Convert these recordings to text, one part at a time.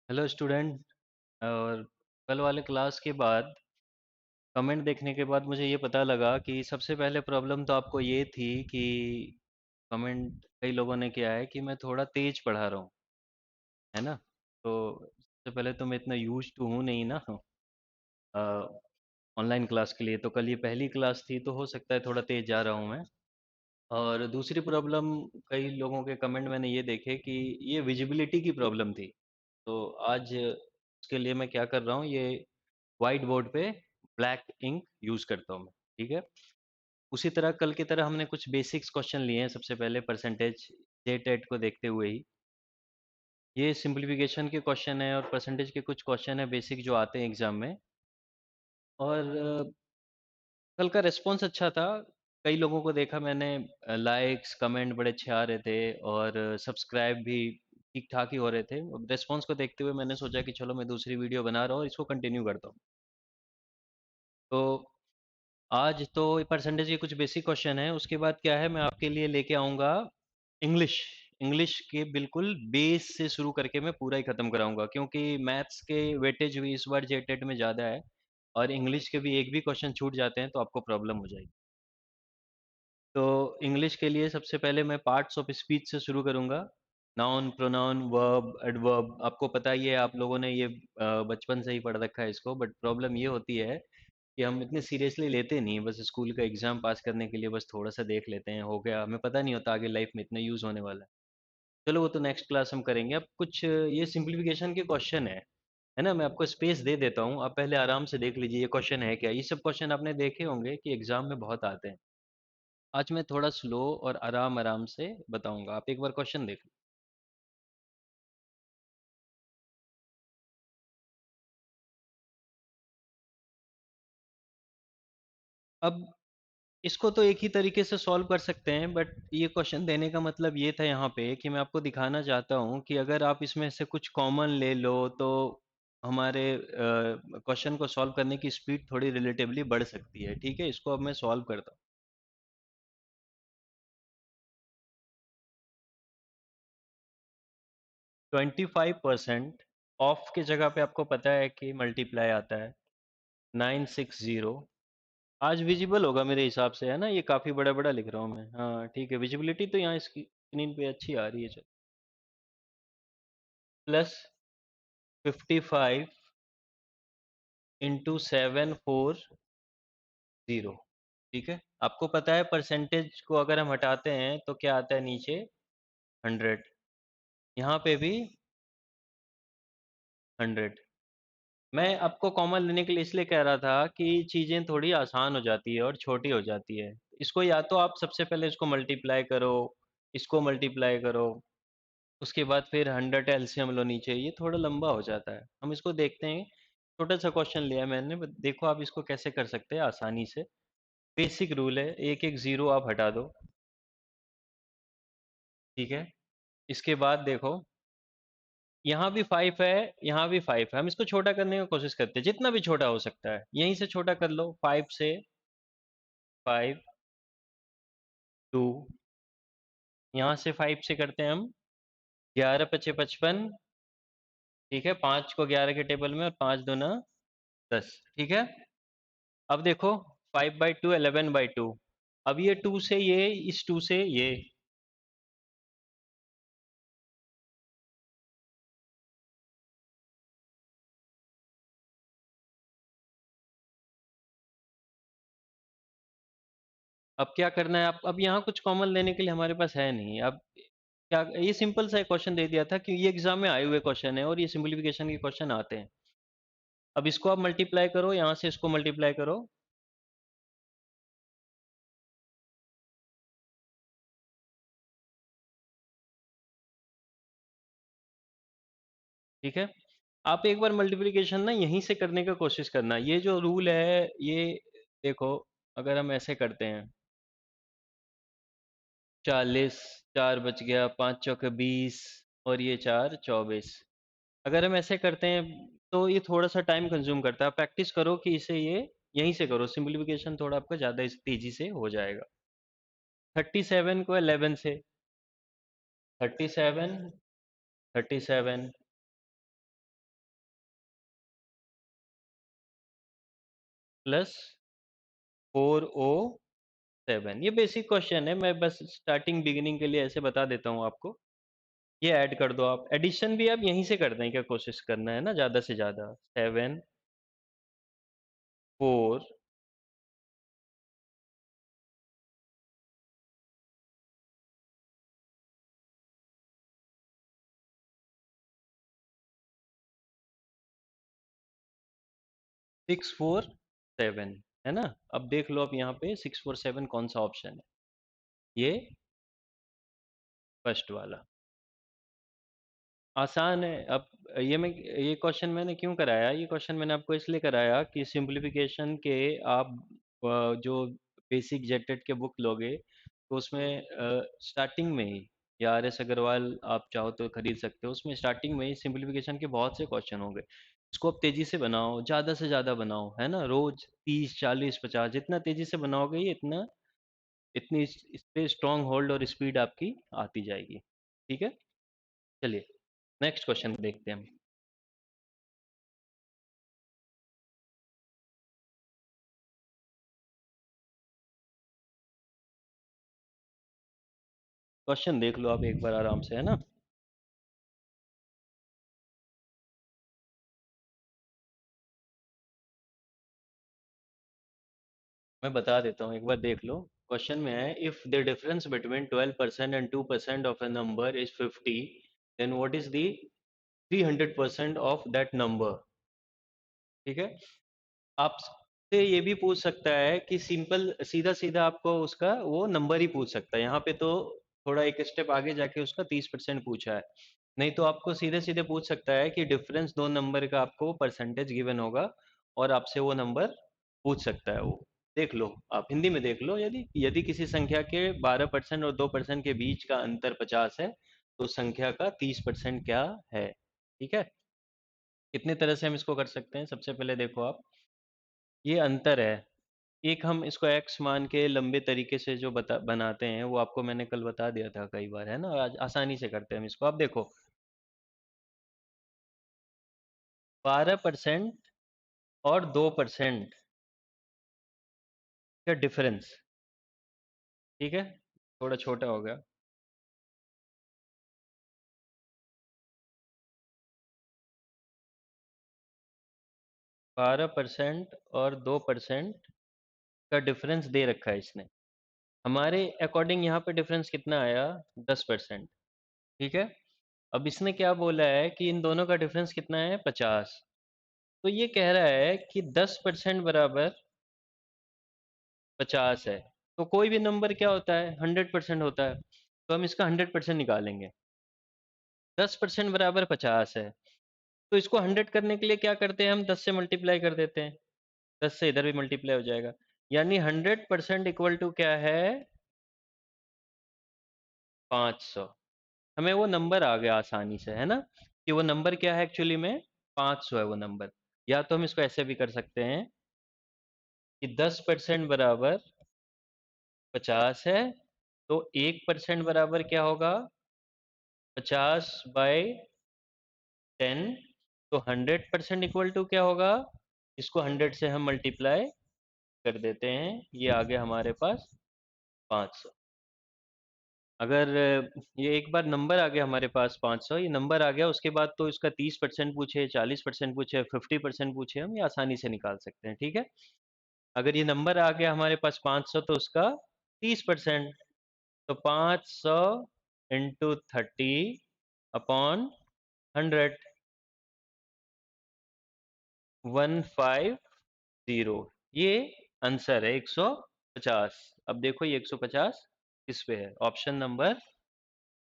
Hello student. और कल वाले क्लास के बाद कमेंट देखने के बाद मुझे ये पता लगा कि सबसे पहले प्रॉब्लम तो आपको ये थी कि कमेंट कई लोगों ने किया है कि मैं थोड़ा तेज पढ़ा रहा हूँ, है ना। तो सबसे पहले तो मैं इतना यूज टू हूँ नहीं ना ऑनलाइन क्लास के लिए। तो कल ये पहली क्लास थी तो हो सकता है थोड़ा तेज जा रहा हूँ मैं। और दूसरी प्रॉब्लम, कई लोगों के कमेंट मैंने ये देखे कि ये विजिबिलिटी की प्रॉब्लम थी। तो आज उसके लिए मैं क्या कर रहा हूँ, ये वाइट बोर्ड पे ब्लैक इंक यूज़ करता हूँ मैं। ठीक है। उसी तरह कल की तरह हमने कुछ बेसिक्स क्वेश्चन लिए हैं। सबसे पहले परसेंटेज जे टेट को देखते हुए ही ये सिंपलीफिकेशन के क्वेश्चन है और परसेंटेज के कुछ क्वेश्चन है बेसिक जो आते हैं एग्जाम में। और कल का रिस्पॉन्स अच्छा था। कई लोगों को देखा मैंने, लाइक्स कमेंट बड़े अच्छे आ रहे थे और सब्सक्राइब भी ठीक ठाक ही हो रहे थे। रिस्पॉन्स को देखते हुए मैंने सोचा कि चलो मैं दूसरी वीडियो बना रहा हूँ और इसको कंटिन्यू करता हूँ। तो आज तो परसेंटेज के कुछ बेसिक क्वेश्चन है, उसके बाद क्या है, मैं आपके लिए लेके आऊँगा इंग्लिश। इंग्लिश के बिल्कुल बेस से शुरू करके मैं पूरा ही ख़त्म कराऊंगा, क्योंकि मैथ्स के वेटेज भी इस बार जेटेट में ज़्यादा है। और इंग्लिश के भी एक भी क्वेश्चन छूट जाते हैं तो आपको प्रॉब्लम हो जाएगी। तो इंग्लिश के लिए सबसे पहले मैं पार्ट्स ऑफ स्पीच से शुरू करूंगा। Noun, pronoun, verb, adverb. आपको पता ही है, आप लोगों ने ये बचपन से ही पढ़ रखा है इसको। बट प्रॉब्लम ये होती है कि हम इतने सीरियसली लेते नहीं, बस स्कूल का एग्जाम पास करने के लिए बस थोड़ा सा देख लेते हैं, हो गया। हमें पता नहीं होता आगे लाइफ में इतना यूज़ होने वाला है। चलो वो तो नेक्स्ट क्लास हम करेंगे। अब कुछ ये सिंप्लीफिकेशन के क्वेश्चन है ना। मैं आपको स्पेस दे देता हूँ, आप पहले आराम से देख लीजिए ये क्वेश्चन है क्या। ये सब क्वेश्चन आपने देखे होंगे कि एग्जाम में बहुत आते हैं। आज मैं थोड़ा स्लो और आराम आराम से बताऊंगा, आप एक बार क्वेश्चन देख लो। अब इसको तो एक ही तरीके से सॉल्व कर सकते हैं, बट ये क्वेश्चन देने का मतलब ये था यहाँ पे कि मैं आपको दिखाना चाहता हूँ कि अगर आप इसमें से कुछ कॉमन ले लो तो हमारे क्वेश्चन को सॉल्व करने की स्पीड थोड़ी रिलेटिवली बढ़ सकती है। ठीक है, इसको अब मैं सॉल्व करता हूँ। 25% ऑफ की जगह पे आपको पता है कि मल्टीप्लाई आता है 960। आज विजिबल होगा मेरे हिसाब से, है ना। ये काफ़ी बड़ा बड़ा लिख रहा हूँ मैं। हाँ ठीक है, विजिबिलिटी तो यहाँ इसकी स्क्रीन पे अच्छी आ रही है। चलो, +55 इंटू 740। ठीक है। आपको पता है परसेंटेज को अगर हम हटाते हैं तो क्या आता है नीचे, 100। यहाँ पे भी 100। मैं आपको कॉमन लेने के लिए इसलिए कह रहा था कि चीज़ें थोड़ी आसान हो जाती है और छोटी हो जाती है। इसको या तो आप सबसे पहले इसको मल्टीप्लाई करो, इसको मल्टीप्लाई करो, उसके बाद फिर 100 एलसीएम लो नीचे। ये थोड़ा लंबा हो जाता है, हम इसको देखते हैं। छोटा सा क्वेश्चन लिया मैंने, बट देखो आप इसको कैसे कर सकते हैं आसानी से। बेसिक रूल है, एक एक जीरो आप हटा दो। ठीक है। इसके बाद देखो, यहाँ भी 5 है, यहाँ भी 5 है। हम इसको छोटा करने की कोशिश करते हैं, जितना भी छोटा हो सकता है यहीं से छोटा कर लो। 5 से 5, 2। यहाँ से 5 से करते हैं हम 11 पचे 55। ठीक है, 5 को 11 के टेबल में और 5 दूना 10। ठीक है। अब देखो, 5/2 11/2। अब ये 2 से ये, इस 2 से ये। अब क्या करना है, आप अब यहाँ कुछ कॉमन लेने के लिए हमारे पास है नहीं। अब क्या, ये सिंपल सा एक क्वेश्चन दे दिया था कि ये एग्जाम में आए हुए क्वेश्चन है और ये सिंपलीफिकेशन के क्वेश्चन आते हैं। अब इसको आप मल्टीप्लाई करो, यहाँ से इसको मल्टीप्लाई करो। ठीक है। आप एक बार मल्टीप्लिकेशन ना यहीं से करने का कोशिश करना। ये जो रूल है ये, देखो, अगर हम ऐसे करते हैं 40, 4 बच गया, 5 चौके 20 और ये 4 24। अगर हम ऐसे करते हैं तो ये थोड़ा सा टाइम कंज्यूम करता है। प्रैक्टिस करो कि इसे ये यहीं से करो, सिंपलीफिकेशन थोड़ा आपका ज़्यादा इस तेजी से हो जाएगा। 37 को 11 से, 37, 37, प्लस 4O7। ये बेसिक क्वेश्चन है, मैं बस स्टार्टिंग बिगिनिंग के लिए ऐसे बता देता हूँ आपको। ये ऐड कर दो आप, एडिशन भी आप यहीं से करने की कोशिश करना है ना, ज़्यादा से ज़्यादा। 7 4 6 4 7 है ना। अब देख लो, आप यहाँ पे 6 4 7 कौन सा ऑप्शन है? ये फर्स्ट वाला। आसान है। अब ये क्वेश्चन मैंने क्यों कराया, ये क्वेश्चन मैंने आपको इसलिए कराया कि सिंपलीफिकेशन के आप जो बेसिक जेटेट के बुक लोगे तो उसमें स्टार्टिंग में ही, या आर एस अग्रवाल आप चाहो तो खरीद सकते हो, उसमें स्टार्टिंग में ही सिंपलीफिकेशन के बहुत से क्वेश्चन होंगे। इसको आप तेजी से बनाओ, ज़्यादा से ज़्यादा बनाओ, है ना। रोज 30 40 50 जितना तेजी से बनाओगे ये इतना इतनी इस पे स्ट्रांग होल्ड और स्पीड आपकी आती जाएगी। ठीक है, चलिए नेक्स्ट क्वेश्चन देखते हैं हम। क्वेश्चन देख लो आप एक बार आराम से, है ना। मैं बता देता हूँ, एक बार देख लो। क्वेश्चन में है, if the difference between 12% and 2% of a number is 50, then what is the 300% of that number. ठीक है। आपसे ये भी पूछ सकता है कि सिंपल सीधा सीधा आपको उसका वो नंबर ही पूछ सकता है। यहाँ पे तो थोड़ा एक स्टेप आगे जाके उसका 30% पूछा है। नहीं तो आपको सीधे सीधे पूछ सकता है कि डिफरेंस दो नंबर का आपको परसेंटेज गिवन होगा, और आपसे वो नंबर पूछ सकता है वो। देख लो, आप हिंदी में देख लो। यदि यदि किसी संख्या के 12% और 2% के बीच का अंतर 50 है, तो संख्या का 30% क्या है। ठीक है। कितने तरह से हम इसको कर सकते हैं, सबसे पहले देखो आप, ये अंतर है। एक हम इसको एक्स मान के लंबे तरीके से जो बनाते हैं, वो आपको मैंने कल बता दिया था कई बार, है ना। आज आसानी से करते हैं हम इसको। आप देखो, 12% और 2% का डिफरेंस। ठीक है, थोड़ा छोटा हो गया। 12% और 2% का डिफरेंस दे रखा है इसने। हमारे अकॉर्डिंग यहाँ पे डिफरेंस कितना आया? 10%। ठीक है। अब इसने क्या बोला है कि इन दोनों का डिफरेंस कितना है? 50। तो ये कह रहा है कि 10% बराबर 50 है। तो कोई भी नंबर क्या होता है? 100% होता है। तो हम इसका 100% निकालेंगे। 10% बराबर 50 है, तो इसको 100 करने के लिए क्या करते हैं हम? 10 से मल्टीप्लाई कर देते हैं। 10 से इधर भी मल्टीप्लाई हो जाएगा। यानी 100% इक्वल टू क्या है? 500। हमें वो नंबर आ गया आसानी से, है ना, कि वो नंबर क्या है एक्चुअली में? 500 है वो नंबर। या तो हम इसको ऐसे भी कर सकते हैं कि 10% बराबर 50 है, तो 1% बराबर क्या होगा? 50/10। तो 100% इक्वल टू क्या होगा? इसको 100 से हम मल्टीप्लाई कर देते हैं, ये आ गया हमारे पास 500। अगर ये एक बार नंबर आ गया हमारे पास 500, ये नंबर आ गया, उसके बाद तो इसका 30% पूछे, 40% पूछे, 50% पूछे, हम ये आसानी से निकाल सकते हैं। ठीक है। अगर ये नंबर आ गया हमारे पास 500, तो उसका 30%। तो 500 इंटू 30/100, 150। ये आंसर है 150। अब देखो ये 150 किस पे है? Option number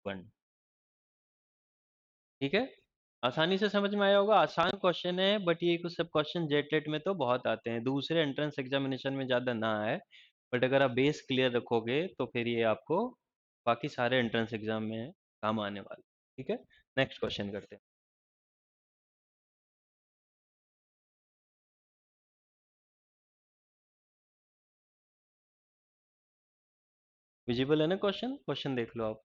1। ठीक है। आसानी से समझ में आया होगा। आसान क्वेश्चन है, बट ये कुछ सब क्वेश्चन जेटेट में तो बहुत आते हैं, दूसरे एंट्रेंस एग्जामिनेशन में ज़्यादा ना आए। बट अगर आप बेस क्लियर रखोगे तो फिर ये आपको बाकी सारे एंट्रेंस एग्जाम में काम आने वाला। ठीक है। नेक्स्ट क्वेश्चन करते हैं। विजिबल है ना क्वेश्चन? क्वेश्चन देख लो आप।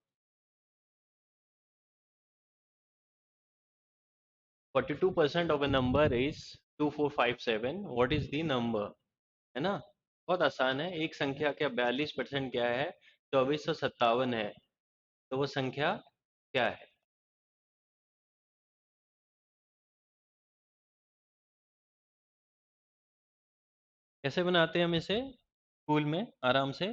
42% of a number is 2457. What is the number? है ना। बहुत आसान है। एक संख्या का 42% क्या है? 2457 है। तो वो संख्या क्या है? कैसे बनाते हैं हम इसे स्कूल में आराम से?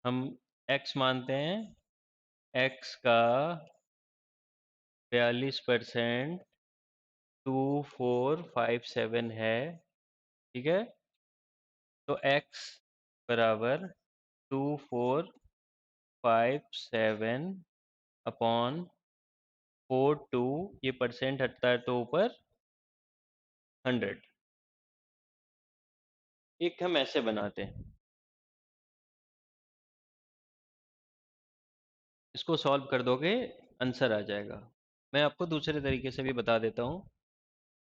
हम x मानते हैं। x का 42% 2457 है। ठीक है। तो x बराबर 2457 अपॉन 42, ये परसेंट हटता है तो ऊपर 100। एक हम ऐसे बनाते हैं। इसको सॉल्व कर दोगे, आंसर आ जाएगा। मैं आपको दूसरे तरीके से भी बता देता हूँ।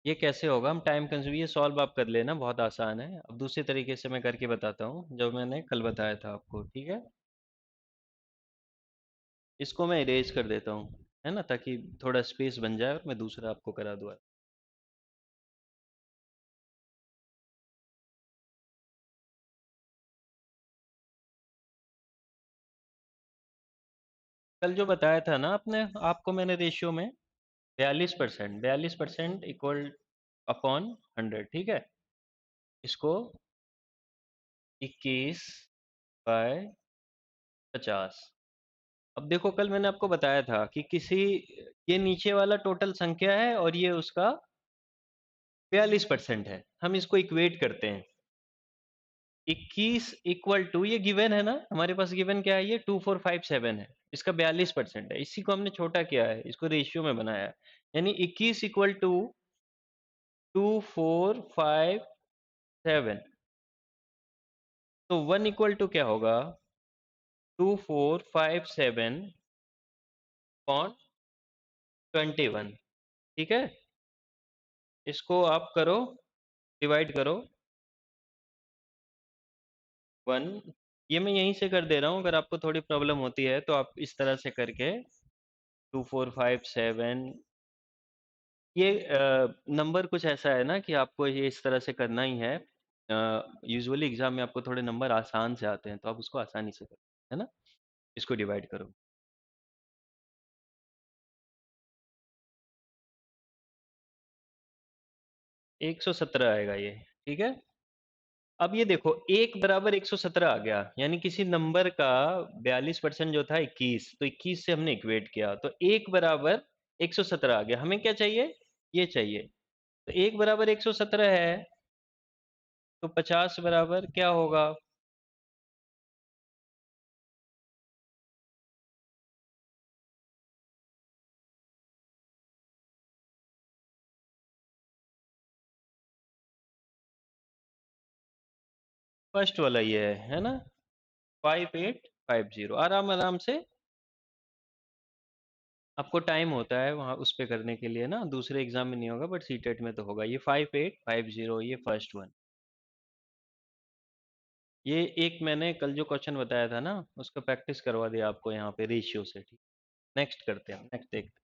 ये कैसे होगा, हम टाइम कंज्यूम, ये सॉल्व आप कर लेना, बहुत आसान है। अब दूसरे तरीके से मैं करके बताता हूँ जो मैंने कल बताया था आपको। ठीक है। इसको मैं इरेज कर देता हूँ, है ना, ताकि थोड़ा स्पेस बन जाए और मैं दूसरा आपको करा दूँ। कल जो बताया था ना आपने, आपको मैंने रेशियो में 42% इक्वल अपॉन 100। ठीक है। इसको 21/50। अब देखो, कल मैंने आपको बताया था कि किसी, ये नीचे वाला टोटल संख्या है और ये उसका 42% है। हम इसको इक्वेट करते हैं। 21 इक्वल टू, ये गिवन है ना हमारे पास, गिवन क्या है, ये 2457 है। इसका 42% है, इसी को हमने छोटा किया है, इसको रेशियो में बनाया है। यानी 21 इक्वल टू 2457। तो 1 इक्वल टू क्या होगा? 2457 पॉइंट 21। ठीक है। इसको आप करो, डिवाइड करो। 1, ये मैं यहीं से कर दे रहा हूँ, अगर आपको थोड़ी प्रॉब्लम होती है तो आप इस तरह से करके 2457, ये नंबर कुछ ऐसा है ना कि आपको ये इस तरह से करना ही है। यूजुअली एग्जाम में आपको थोड़े नंबर आसान से आते हैं, तो आप उसको आसानी से करो, है ना। इसको डिवाइड करो। 117 आएगा ये। ठीक है। अब ये देखो, एक बराबर 117 आ गया, यानी किसी नंबर का 42% जो था 21, तो 21 से हमने इक्वेट किया, तो एक बराबर 117 आ गया। हमें क्या चाहिए? ये चाहिए। तो एक बराबर 117 है, तो 50 बराबर क्या होगा? फर्स्ट वाला ये है ना, 5850। आराम आराम से। आपको टाइम होता है वहाँ उस पे करने के लिए ना, दूसरे एग्जाम में नहीं होगा बट सीटेट में तो होगा। ये 5850, ये फर्स्ट वन। ये एक मैंने कल जो क्वेश्चन बताया था ना, उसका प्रैक्टिस करवा दिया आपको यहाँ पे रेशियो से। ठीक। नेक्स्ट करते हैं, नेक्स्ट देखते हैं।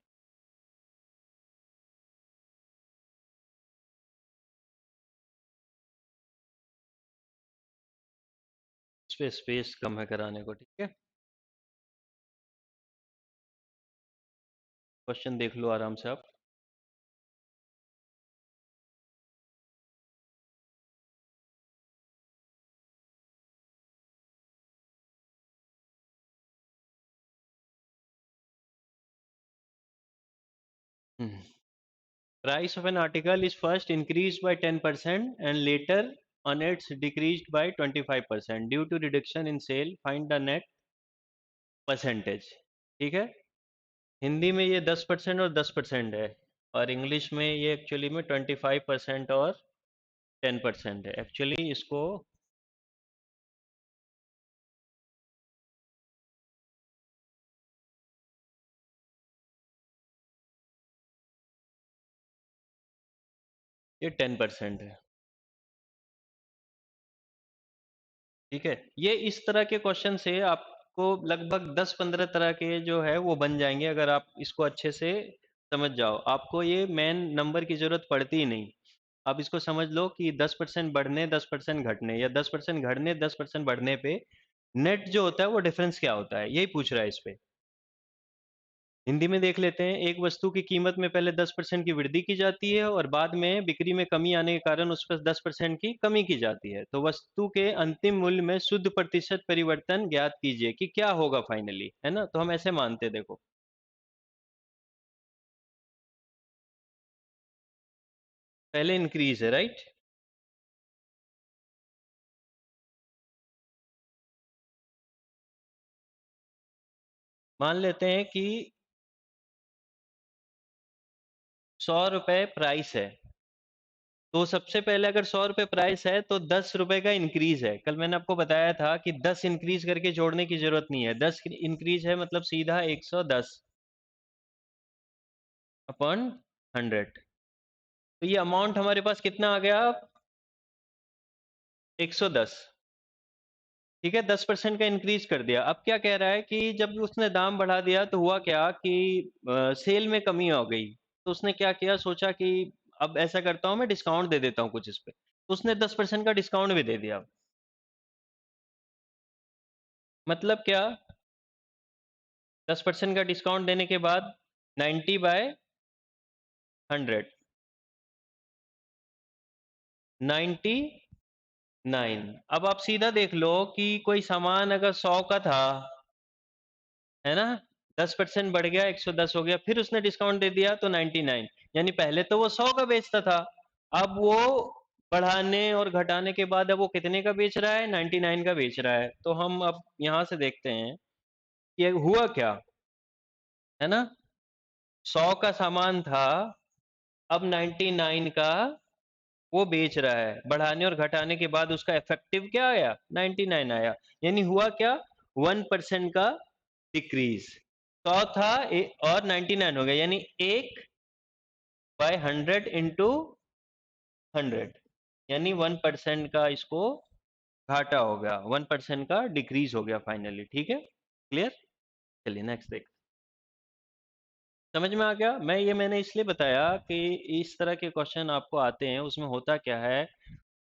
इस पे स्पेस कम है कराने को। ठीक है। क्वेश्चन देख लो आराम से आप। Price of an article is first increased by 10% and later on it's decreased by 25% due to reduction in sale. Find the net percentage। ठीक है। हिंदी में ये 10% और 10% है, और इंग्लिश में ये एक्चुअली में 25% और 10% है। एक्चुअली इसको, ये 10% है। ठीक है। ये इस तरह के क्वेश्चन से आपको लगभग 10-15 तरह के जो है वो बन जाएंगे, अगर आप इसको अच्छे से समझ जाओ। आपको ये मेन नंबर की जरूरत पड़ती ही नहीं। आप इसको समझ लो कि 10% बढ़ने 10% घटने या 10% घटने 10% बढ़ने पे नेट जो होता है वो डिफरेंस क्या होता है, यही पूछ रहा है इस पे। हिंदी में देख लेते हैं। एक वस्तु की कीमत में पहले 10% की वृद्धि की जाती है और बाद में बिक्री में कमी आने के कारण उस पर 10% की कमी की जाती है। तो वस्तु के अंतिम मूल्य में शुद्ध प्रतिशत परिवर्तन ज्ञात कीजिए कि क्या होगा फाइनली, है ना। तो हम ऐसे मानते हैं, देखो पहले इंक्रीज है, राइट। मान लेते हैं कि 100 रुपए प्राइस है। तो सबसे पहले अगर 100 रुपए प्राइस है तो 10 रुपए का इंक्रीज है। कल मैंने आपको बताया था कि 10 इंक्रीज करके जोड़ने की जरूरत नहीं है, 10 इंक्रीज है मतलब सीधा 110 अपॉन 100। तो ये अमाउंट हमारे पास कितना आ गया? 110। ठीक है, 10% का इंक्रीज कर दिया। अब क्या कह रहा है कि जब उसने दाम बढ़ा दिया तो हुआ क्या कि सेल में कमी हो गई। तो उसने क्या किया, सोचा कि अब ऐसा करता हूं मैं डिस्काउंट दे देता हूं कुछ इस पे। तो उसने 10% का डिस्काउंट भी दे दिया। मतलब क्या? 10% का डिस्काउंट देने के बाद 90/100, 99। अब आप सीधा देख लो कि कोई सामान अगर 100 का था, है ना, 10% बढ़ गया 110 हो गया, फिर उसने डिस्काउंट दे दिया तो 99। यानी पहले तो वो 100 का बेचता था, अब वो बढ़ाने और घटाने के बाद अब वो कितने का बेच रहा है? 99 का बेच रहा है। तो हम अब यहां से देखते हैं कि हुआ क्या, है ना। 100 का सामान था, अब 99 का वो बेच रहा है। बढ़ाने और घटाने के बाद उसका इफेक्टिव क्या आया? 99 आया। यानी हुआ क्या? 1% का डिक्रीज। 100 था और 99 हो गया, यानी 1/100 इंटू 100, यानी 1% का इसको घाटा हो गया, 1% का डिक्रीज हो गया फाइनली। ठीक है, क्लियर। चलिए नेक्स्ट देख। समझ में आ गया। मैंने इसलिए बताया कि इस तरह के क्वेश्चन आपको आते हैं, उसमें होता क्या है,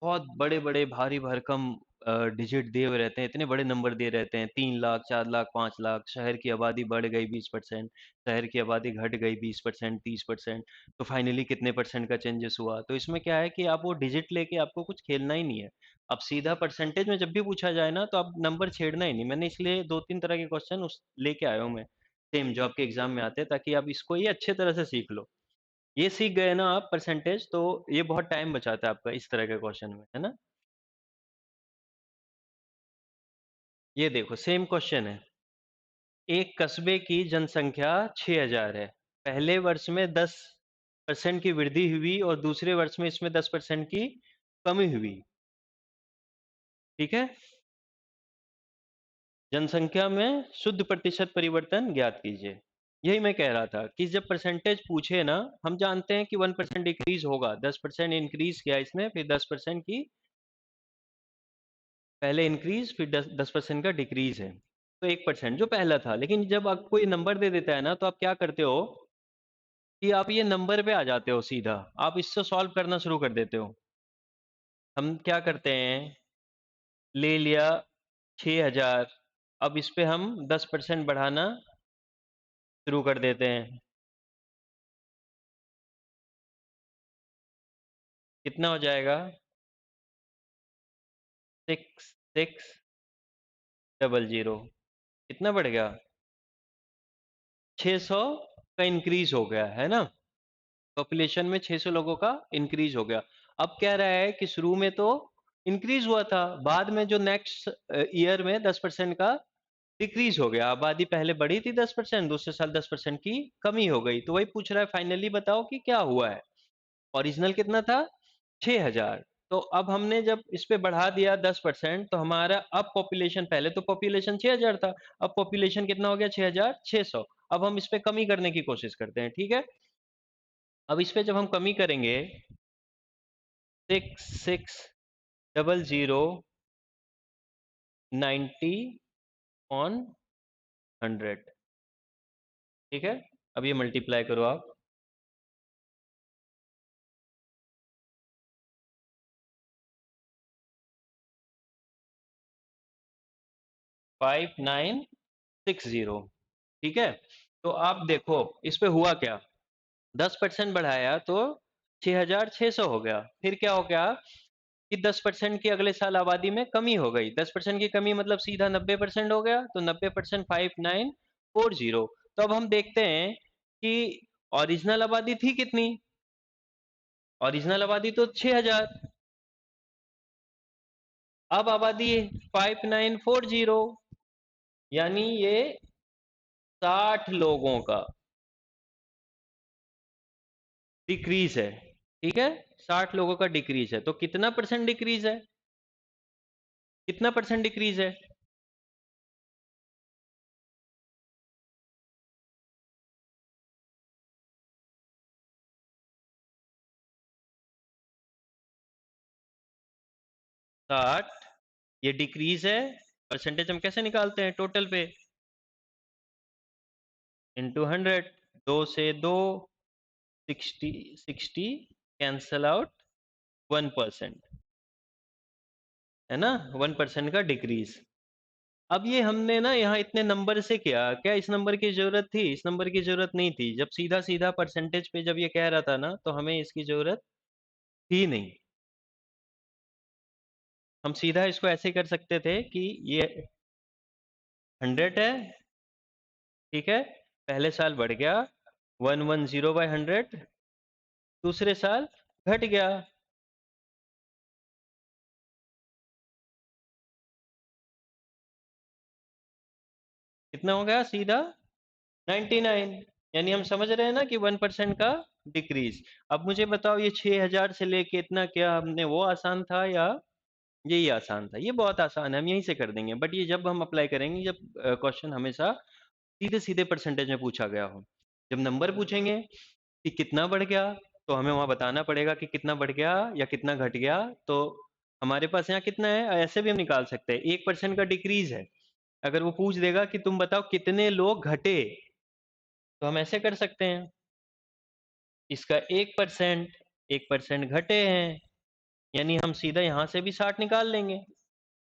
बहुत बड़े बड़े भारी भरकम डिजिट दिए हुए रहते हैं, इतने बड़े नंबर दिए रहते हैं, 3 लाख 4 लाख 5 लाख, शहर की आबादी बढ़ गई 20%, शहर की आबादी घट गई 20% 30%, तो फाइनली कितने परसेंट का चेंजेस हुआ। तो इसमें क्या है कि आप वो डिजिट लेके आपको कुछ खेलना ही नहीं है। अब सीधा परसेंटेज में जब भी पूछा जाए ना तो आप नंबर छेड़ना ही नहीं। मैंने इसलिए 2-3 तरह के क्वेश्चन उस लेके आया हूँ मैं, सेम जो आपके एग्जाम में आते हैं, ताकि आप इसको ये अच्छे तरह से सीख लो। ये सीख गए ना आप परसेंटेज, तो ये बहुत टाइम बचाता है आपका इस तरह के क्वेश्चन में, है ना। ये देखो सेम क्वेश्चन है। एक कस्बे की जनसंख्या 6000 है। पहले वर्ष में 10% की वृद्धि हुई और दूसरे वर्ष में इसमें 10% की कमी हुई। ठीक है, जनसंख्या में शुद्ध प्रतिशत परिवर्तन ज्ञात कीजिए। यही मैं कह रहा था कि जब परसेंटेज पूछे ना, हम जानते हैं कि 1% डिक्रीज होगा, 10% इंक्रीज किया इसने, फिर 10% की पहले इंक्रीज, फिर 10% का डिक्रीज है। तो 1% जो पहला था। लेकिन जब आपको ये नंबर दे देता है ना, तो आप क्या करते हो कि आप ये नंबर पे आ जाते हो सीधा, आप इससे सॉल्व करना शुरू कर देते हो। हम क्या करते हैं, ले लिया 6000, अब इस पे हम 10% बढ़ाना शुरू कर देते हैं। कितना हो जाएगा? 6600। कितना बढ़ गया? 600 का इंक्रीज हो गया, है ना। पॉपुलेशन में 600 लोगों का इंक्रीज हो गया। अब कह रहा है कि शुरू में तो इंक्रीज हुआ था, बाद में जो नेक्स्ट ईयर में 10% का डिक्रीज हो गया। आबादी पहले बढ़ी थी 10%, दूसरे साल 10% की कमी हो गई। तो वही पूछ रहा है फाइनली बताओ कि क्या हुआ है। ओरिजिनल कितना था? 6000। तो अब हमने जब इस पे बढ़ा दिया 10%, तो हमारा अब पॉपुलेशन, पहले तो पॉपुलेशन 6000 था, अब पॉपुलेशन कितना हो गया? 6600। अब हम इस पे कमी करने की कोशिश करते हैं, ठीक है। अब इस पे जब हम कमी करेंगे, 6600 90/100, ठीक है। अब ये मल्टीप्लाई करो आप। 5960। ठीक है, तो आप देखो इस पे हुआ क्या। 10% बढ़ाया तो 6600 हो गया। फिर क्या हो गया कि 10% की अगले साल आबादी में कमी हो गई। 10% की कमी मतलब सीधा 90% हो गया। तो 90% 5940। तो अब हम देखते हैं कि ओरिजिनल आबादी थी कितनी। ओरिजिनल आबादी तो 6000। अब आबादी 5940, यानी ये 60 लोगों का डिक्रीज है। ठीक है, 60 लोगों का डिक्रीज है। तो कितना परसेंट डिक्रीज है, कितना परसेंट डिक्रीज है। 60, ये डिक्रीज है। परसेंटेज हम कैसे निकालते हैं, टोटल पे इंटू 100। दो से दो 60, 60 कैंसल आउट 1%, है ना। 1% का डिक्रीज। अब ये हमने ना यहाँ इतने नंबर से किया, क्या इस नंबर की जरूरत थी, इस नंबर की जरूरत नहीं थी। जब सीधा सीधा परसेंटेज पे जब ये कह रहा था ना, तो हमें इसकी जरूरत थी नहीं। हम सीधा इसको ऐसे कर सकते थे कि ये 100 है। ठीक है, पहले साल बढ़ गया 110/100, दूसरे साल घट गया। कितना हो गया सीधा 99। यानी हम समझ रहे हैं ना कि 1% का डिक्रीज। अब मुझे बताओ ये 6000 से लेके इतना, क्या हमने वो आसान था या यही आसान था। ये बहुत आसान है, हम यहीं से कर देंगे। बट ये जब हम अप्लाई करेंगे, जब क्वेश्चन हमेशा सीधे सीधे परसेंटेज में पूछा गया हो। जब नंबर पूछेंगे कि कितना बढ़ गया, तो हमें वहां बताना पड़ेगा कि कितना बढ़ गया या कितना घट गया। तो हमारे पास यहाँ कितना है, ऐसे भी हम निकाल सकते हैं। 1% का डिक्रीज है। अगर वो पूछ देगा कि तुम बताओ कितने लोग घटे, तो हम ऐसे कर सकते हैं, इसका 1%, 1% घटे हैं, यानी हम सीधा यहाँ से भी 60 निकाल लेंगे।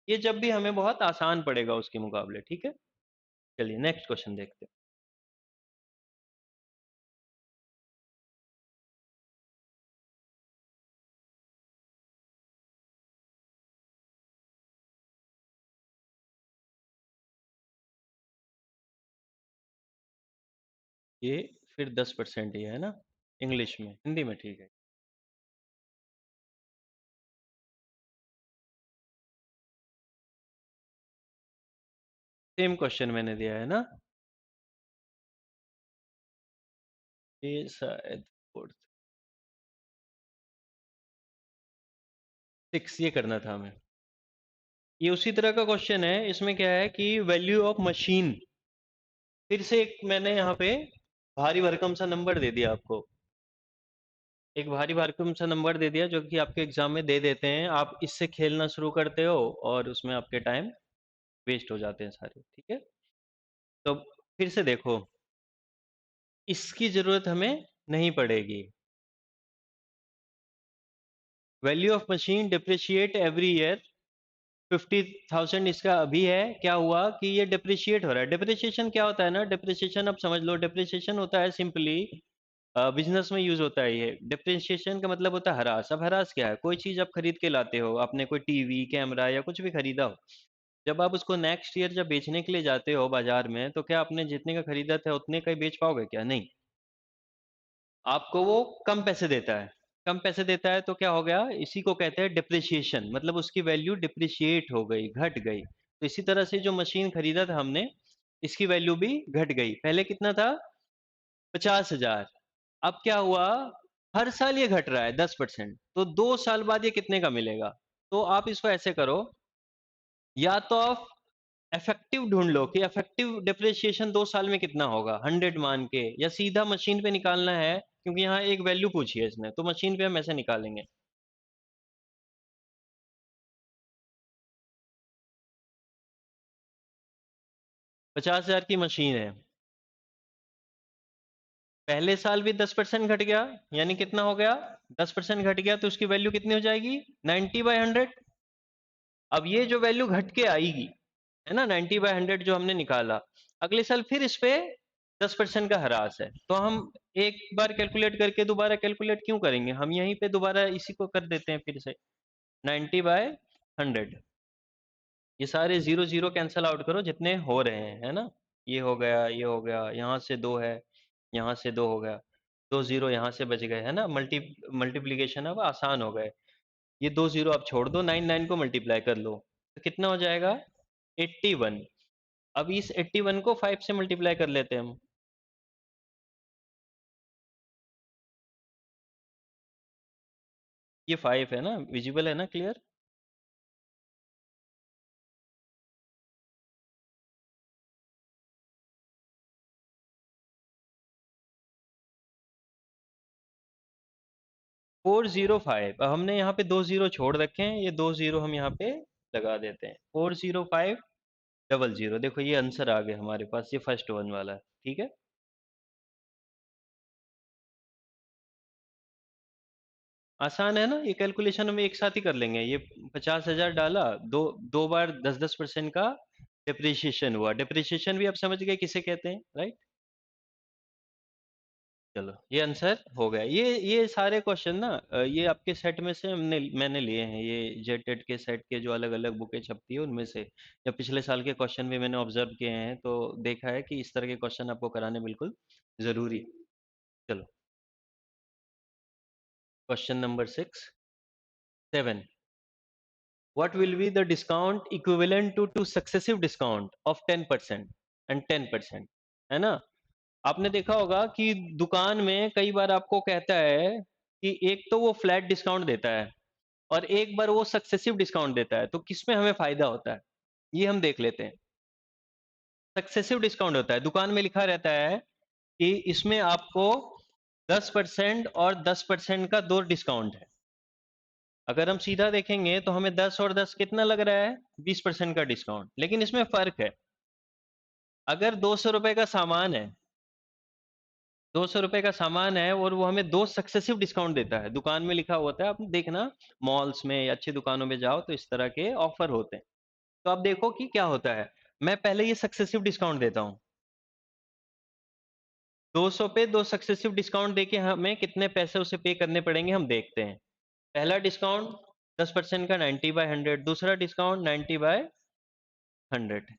ये जब भी हमें बहुत आसान पड़ेगा उसके मुकाबले। ठीक है, चलिए नेक्स्ट क्वेश्चन देखते हैं। ये फिर 10% ही है ना, इंग्लिश में, हिंदी में ठीक है। सेम क्वेश्चन मैंने दिया है ना, ये शायद फोर्थ 6 ये करना था हमें। ये उसी तरह का क्वेश्चन है। इसमें क्या है कि वैल्यू ऑफ मशीन, फिर से एक मैंने यहाँ पे भारी भरकम सा नंबर दे दिया आपको। एक भारी भरकम सा नंबर दे दिया जो कि आपके एग्जाम में दे देते हैं। आप इससे खेलना शुरू करते हो और उसमें आपके टाइम वेस्ट हो जाते हैं सारे। ठीक है, तो फिर से देखो, इसकी जरूरत हमें नहीं पड़ेगी। Value of machine depreciate every year 50,000 इसका अभी है। क्या हुआ कि ये डिप्रिशिएट हो रहा है। डिप्रिशिएशन क्या होता है ना, डिप्रिशिएशन अब समझ लो। डिप्रिशिएशन होता है सिंपली, बिजनेस में यूज होता है ये। डिप्रिशिएशन का मतलब होता है हरास। अब हरास क्या है, कोई चीज आप खरीद के लाते हो, आपने कोई टीवी कैमरा या कुछ भी खरीदा हो। जब आप उसको नेक्स्ट ईयर जब बेचने के लिए जाते हो बाजार में, तो क्या आपने जितने का खरीदा था उतने का ही बेच पाओगे, क्या नहीं। आपको वो कम पैसे देता है। कम पैसे देता है तो क्या हो गया, इसी को कहते हैं डिप्रिशिएशन। मतलब उसकी वैल्यू डिप्रिशिएट हो गई, घट गई। तो इसी तरह से जो मशीन खरीदा था हमने, इसकी वैल्यू भी घट गई। पहले कितना था, 50,000। अब क्या हुआ, हर साल ये घट रहा है 10%। तो 2 साल बाद ये कितने का मिलेगा। तो आप इसको ऐसे करो, या तो आप इफेक्टिव ढूंढ लो कि इफेक्टिव डिप्रिसिएशन 2 साल में कितना होगा 100 मान के, या सीधा मशीन पे निकालना है क्योंकि यहाँ एक वैल्यू पूछी है इसने, तो मशीन पे हम ऐसे निकालेंगे। 50,000 की मशीन है, पहले साल भी 10% घट गया, यानी कितना हो गया, 10% घट गया, तो उसकी वैल्यू कितनी हो जाएगी, 90/100। अब ये जो वैल्यू घट के आएगी, है ना, 90/100 जो हमने निकाला, अगले साल फिर इस पे 10% का ह्रास है, तो हम एक बार कैलकुलेट करके दोबारा कैलकुलेट क्यों करेंगे, हम यहीं पे दोबारा इसी को कर देते हैं फिर से। 90/100, ये सारे जीरो जीरो कैंसल आउट करो जितने हो रहे हैं, है ना। ये हो गया, ये हो गया, यहाँ से दो है, यहाँ से दो हो गया, दो जीरो यहाँ से बच गए, है ना। मल्टीप्लीकेशन अब आसान हो गए। ये दो जीरो आप छोड़ दो, 9 को मल्टीप्लाई कर लो, तो कितना हो जाएगा, 81। अब इस 81 को 5 से मल्टीप्लाई कर लेते हैं हम। ये 5 है ना, विजिबल है ना, क्लियर। 405, अब हमने यहाँ पे दो जीरो छोड़ रखे हैं, ये दो जीरो हम यहाँ पे लगा देते हैं। 40500, देखो ये आंसर आ गया हमारे पास, ये फर्स्ट वन वाला है, ठीक है। आसान है ना, ये कैलकुलेशन हम एक साथ ही कर लेंगे। ये 50,000 डाला, दो दो बार 10-10% का डिप्रिशिएशन हुआ। डिप्रिशिएशन भी आप समझ गए किसे कहते हैं, राइट। चलो ये आंसर हो गया। ये सारे क्वेश्चन ना ये आपके सेट में से मैंने लिए हैं, ये जेट टेट के सेट के जो अलग अलग बुकें छपती है उनमें से, या पिछले साल के क्वेश्चन भी मैंने ऑब्जर्व किए हैं, तो देखा है कि इस तरह के क्वेश्चन आपको कराने बिल्कुल जरूरी है। चलो, question number 7। What will be the discount equivalent to two successive discount of 10% and 10%? है ना। आपने देखा होगा कि दुकान में कई बार आपको कहता है कि एक तो वो फ्लैट डिस्काउंट देता है और एक बार वो सक्सेसिव डिस्काउंट देता है, तो किसमें हमें फायदा होता है, ये हम देख लेते हैं। सक्सेसिव डिस्काउंट होता है, दुकान में लिखा रहता है कि इसमें आपको 10% और 10% का दो डिस्काउंट है। अगर हम सीधा देखेंगे तो हमें 10 और 10 कितना लग रहा है, 20% का डिस्काउंट। लेकिन इसमें फर्क है, अगर 200 रुपए का सामान है, 200 रुपए का सामान है और वो हमें दो सक्सेसिव डिस्काउंट देता है, दुकान में लिखा होता है, आप देखना मॉल्स में या अच्छी दुकानों में जाओ तो इस तरह के ऑफर होते हैं। तो आप देखो कि क्या होता है, मैं पहले ये सक्सेसिव डिस्काउंट देता हूँ, 200 पे दो सक्सेसिव डिस्काउंट देके हमें कितने पैसे उसे पे करने पड़ेंगे हम देखते हैं। पहला डिस्काउंट 10% का 90/100, दूसरा डिस्काउंट 90/100,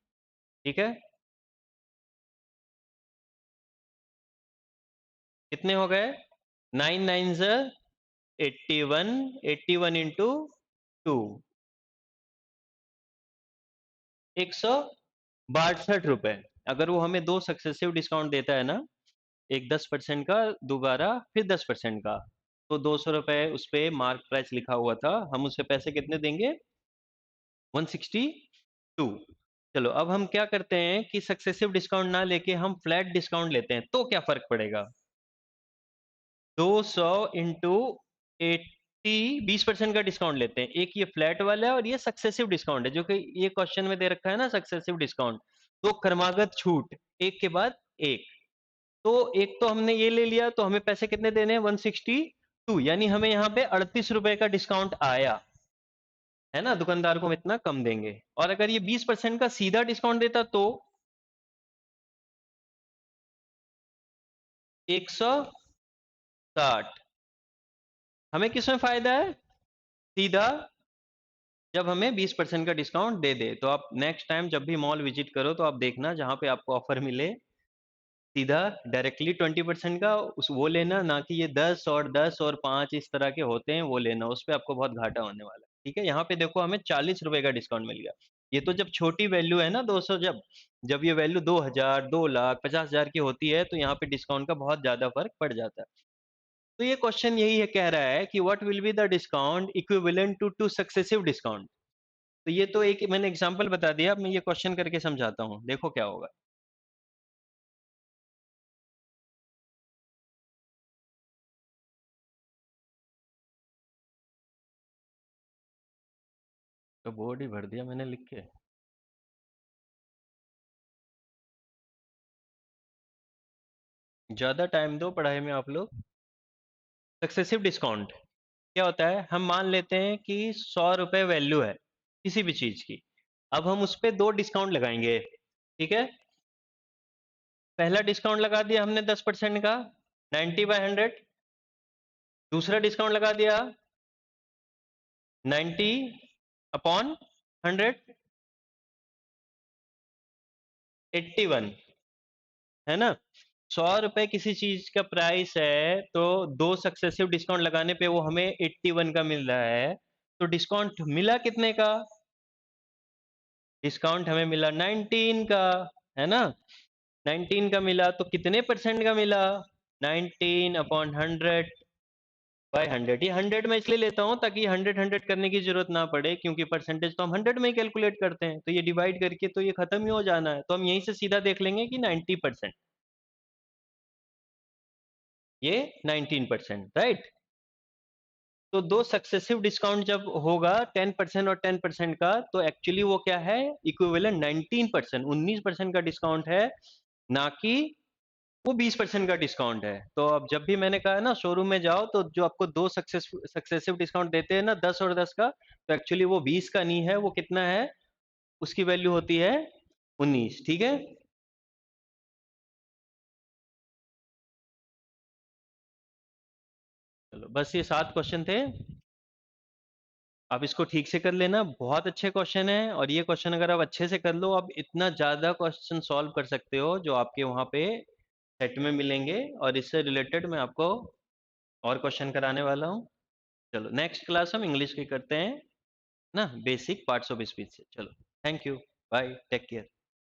ठीक है। कितने हो गए, 9 9 81, 81 × 2, 162 रुपए। अगर वो हमें दो सक्सेसिव डिस्काउंट देता है ना, एक 10% का, दोबारा फिर 10% का, तो 200 रुपए उस पे मार्क प्राइस लिखा हुआ था, हम उसे पैसे कितने देंगे, 162। चलो अब हम क्या करते हैं कि सक्सेसिव डिस्काउंट ना लेके हम फ्लैट डिस्काउंट लेते हैं, तो क्या फर्क पड़ेगा, 200 × 80, 20% का डिस्काउंट लेते हैं। एक ये फ्लैट वाला है और ये सक्सेसिव डिस्काउंट है, जो कि ये क्वेश्चन में दे रखा है ना, सक्सेसिव डिस्काउंट, तो क्रमागत छूट, एक के बाद एक। तो एक तो हमने ये ले लिया, तो हमें पैसे कितने देने हैं, 162, यानी हमें यहाँ पे 38 रुपए का डिस्काउंट आया, है ना। दुकानदार को हम इतना कम देंगे। और अगर ये 20% का सीधा डिस्काउंट देता तो 160। हमें किसमें फायदा है, सीधा, जब हमें 20% का डिस्काउंट दे दे। तो आप नेक्स्ट टाइम जब भी मॉल विजिट करो तो आप देखना जहां पे आपको ऑफर मिले, सीधा डायरेक्टली 20% का उस वो लेना, ना कि ये 10 और 10 और 5 इस तरह के होते हैं, वो लेना, उस पर आपको बहुत घाटा होने वाला है, ठीक है। यहाँ पे देखो हमें 40 रुपए का डिस्काउंट मिल गया। ये तो जब छोटी वैल्यू है ना 200, जब जब ये वैल्यू 2,000, 2 लाख, 50,000 की होती है, तो यहाँ पे डिस्काउंट का बहुत ज्यादा फर्क पड़ जाता है। तो ये क्वेश्चन यही है, कह रहा है कि what will be the discount equivalent to two successive discount. तो ये तो एक मैंने एग्जांपल बता दिया, अब मैं ये क्वेश्चन करके समझाता हूँ, देखो क्या होगा। तो बोर्ड ही भर दिया मैंने लिख के। ज्यादा टाइम दो पढ़ाई में आप लोग। सक्सेसिव डिस्काउंट क्या होता है, हम मान लेते हैं कि 100 रुपए वैल्यू है किसी भी चीज की, अब हम उस पे 2 डिस्काउंट लगाएंगे, ठीक है। पहला डिस्काउंट लगा दिया हमने 10% का, 90/100। दूसरा डिस्काउंट लगा दिया 90/100, 81, है ना। 100 रुपए किसी चीज का प्राइस है, तो 2 सक्सेसिव डिस्काउंट लगाने पे वो हमें 81 का मिल रहा है। तो डिस्काउंट मिला कितने का? डिस्काउंट हमें मिला 19 का, है ना। 19 का मिला तो कितने परसेंट का मिला? 19/100/100। ये 100 में इसलिए लेता हूं ताकि 100 करने की जरूरत ना पड़े, क्योंकि परसेंटेज तो हम 100 में ही कैलकुलेट करते हैं, तो ये डिवाइड करके तो ये खत्म ही हो जाना है। तो हम यहीं से सीधा देख लेंगे कि 90%, ये 19%, राइट। तो 2 सक्सेसिव डिस्काउंट जब होगा 10% और 10% का, तो एक्चुअली वो क्या है? इक्विवेलेंट 19%, 19% का डिस्काउंट है, ना कि वो 20% का डिस्काउंट है। तो अब जब भी मैंने कहा ना शोरूम में जाओ, तो जो आपको 2 सक्सेसिव डिस्काउंट देते हैं ना, 10 और 10 का, तो एक्चुअली वो 20 का नहीं है, वो कितना है? उसकी वैल्यू होती है 19, ठीक है। चलो, बस ये 7 क्वेश्चन थे। आप इसको ठीक से कर लेना, बहुत अच्छे क्वेश्चन है। और ये क्वेश्चन अगर आप अच्छे से कर लो, आप इतना ज्यादा क्वेश्चन सॉल्व कर सकते हो जो आपके वहां पे सेट में मिलेंगे। और इससे रिलेटेड मैं आपको और क्वेश्चन कराने वाला हूँ। चलो, नेक्स्ट क्लास हम इंग्लिश की करते हैं ना, बेसिक पार्ट्स ऑफ स्पीच से। चलो, thank you, bye, take care.